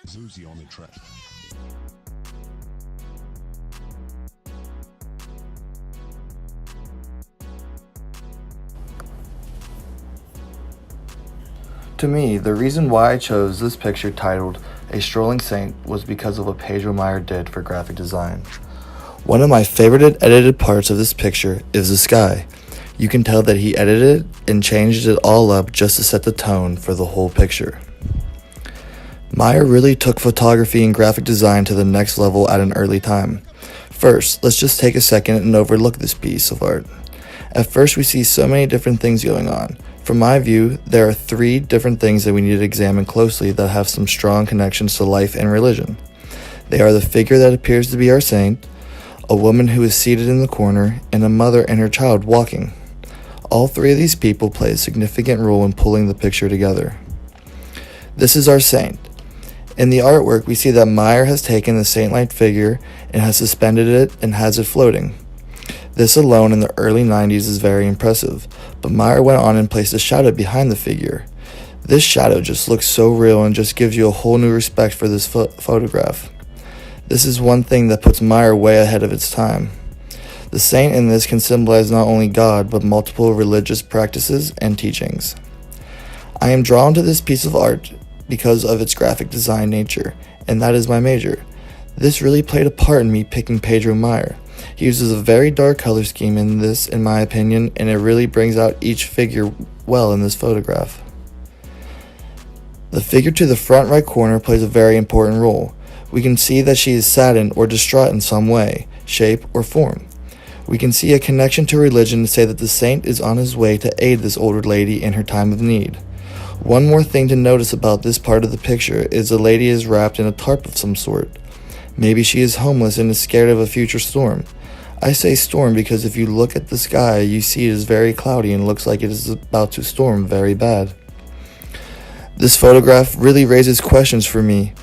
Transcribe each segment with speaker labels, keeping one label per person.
Speaker 1: Zuzi on the track.
Speaker 2: To me, the reason why I chose this picture titled A Strolling Saint was because of what Pedro Meyer did for graphic design. One of my favorite edited parts of this picture is the sky. You can tell that he edited it and changed it all up just to set the tone for the whole picture. Meyer really took photography and graphic design to the next level at an early time. First, let's just take a second and overlook this piece of art. At first, we see so many different things going on. From my view, there are 3 different things that we need to examine closely that have some strong connections to life and religion. They are the figure that appears to be our saint, a woman who is seated in the corner, and a mother and her child walking. All 3 of these people play a significant role in pulling the picture together. This is our saint. In the artwork, we see that Meyer has taken the saint-like figure and has suspended it and has it floating. This alone in the early 90s is very impressive, but Meyer went on and placed a shadow behind the figure. This shadow just looks so real and just gives you a whole new respect for this photograph. This is one thing that puts Meyer way ahead of its time. The saint in this can symbolize not only God, but multiple religious practices and teachings. I am drawn to this piece of art because of its graphic design nature, and that is my major. This really played a part in me picking Pedro Meyer. He uses a very dark color scheme in this, in my opinion, and it really brings out each figure well in this photograph. The figure to the front right corner plays a very important role. We can see that she is saddened or distraught in some way, shape, or form. We can see a connection to religion to say that the saint is on his way to aid this older lady in her time of need. One more thing to notice about this part of the picture is the lady is wrapped in a tarp of some sort. Maybe she is homeless and is scared of a future storm. I say storm because if you look at the sky, you see it is very cloudy and looks like it is about to storm very bad. This photograph really raises questions for me.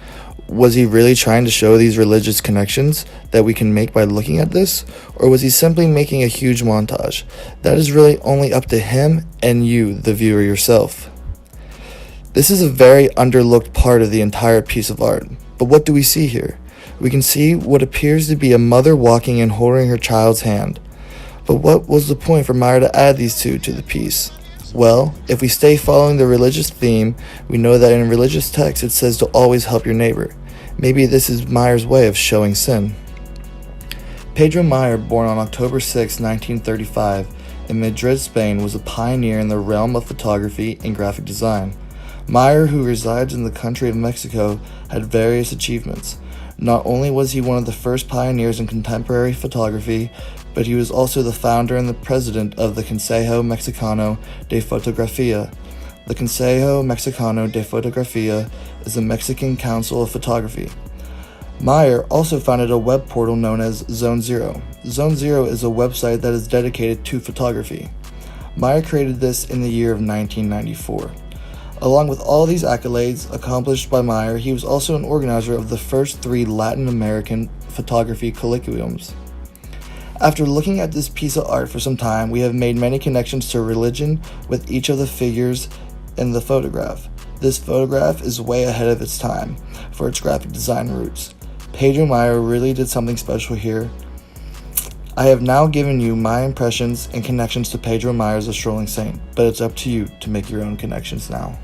Speaker 2: Was he really trying to show these religious connections that we can make by looking at this? Or was he simply making a huge montage? That is really only up to him and you, the viewer yourself. This is a very underlooked part of the entire piece of art. But what do we see here? We can see what appears to be a mother walking and holding her child's hand. But what was the point for Meyer to add these 2 to the piece? Well, if we stay following the religious theme, we know that in religious texts it says to always help your neighbor. Maybe this is Meyer's way of showing sin. Pedro Meyer, born on October 6, 1935, in Madrid, Spain, was a pioneer in the realm of photography and graphic design. Meyer, who resides in the country of Mexico, had various achievements. Not only was he one of the first pioneers in contemporary photography, but he was also the founder and the president of the Consejo Mexicano de Fotografía. The Consejo Mexicano de Fotografía is the Mexican Council of Photography. Meyer also founded a web portal known as Zone Zero. Zone Zero is a website that is dedicated to photography. Meyer created this in the year of 1994. Along with all these accolades accomplished by Meyer, he was also an organizer of the first 3 Latin American photography colloquiums. After looking at this piece of art for some time, we have made many connections to religion with each of the figures in the photograph. This photograph is way ahead of its time for its graphic design roots. Pedro Meyer really did something special here. I have now given you my impressions and connections to Pedro Meyer's A Strolling Saint, but it's up to you to make your own connections now.